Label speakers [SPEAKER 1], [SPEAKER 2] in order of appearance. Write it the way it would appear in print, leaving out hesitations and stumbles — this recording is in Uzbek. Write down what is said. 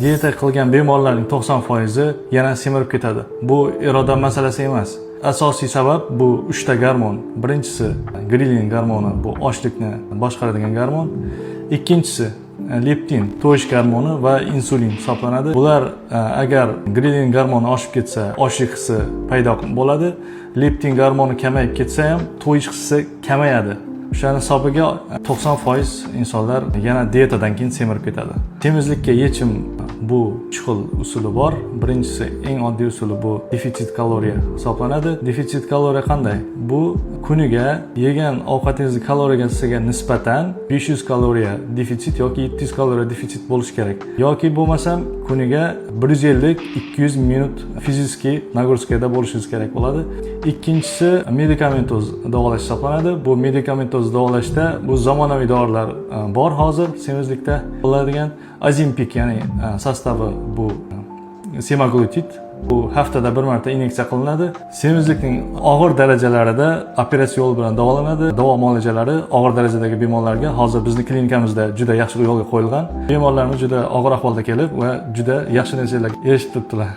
[SPEAKER 1] Diyeta qilgan bemorlarning 90% yana semirib ketadi. Bu iroda masalasi emas. Asosiy sabab bu 3 ta gormon. Birinchisi grelin gormoni, bu ochlikni boshqaradigan gormon. Ikkinchisi leptin, to'yish gormoni va insulin hisoblanadi. Bular agar grelin gormoni oshib ketsa, ochlik hissi paydo bo'ladi. Leptin gormoni kamayib ketsa ham to'yish hissi kamayadi. O'shaning hisobiga 90% insonlar yana diyetadan keyin semirib ketadi. Semizlikka yechim bu 3 xil usuli bor. Birinchisi eng oddiy usuli bu defitsit kaloriya hisoblanadi. Defitsit kaloriya qanday? Bu kuniga yegan ovqatingizni kaloriyasiga nisbatan 500 kaloriya defitsit yoki 700 kaloriya defitsit bo'lishi kerak. Yoki bo'lmasam kuniga 150-200 minut fiziki nagruskada bo'lishingiz kerak bo'ladi. Ikkinchisi medikamentoz davolash hisoblanadi. Bu medikamentoz davolashda bu zamonaviy dorilar bor hozir semizlikda qo'llanadigan Ozempic, ya'ni sostavi bu semaglutid. Bu haftada bir marta inyeksiya qilinadi. Semizlikning og'ir darajalarida operatsiya yo'li bilan davolanadi. Davo muolajalari og'ir darajadagi bemorlarga hozir bizning klinikamizda juda yaxshi yo'lga qo'yilgan. Bemorlarimiz juda og'ir ahvolda kelib va juda yaxshi natijalarga erishib turibdilar.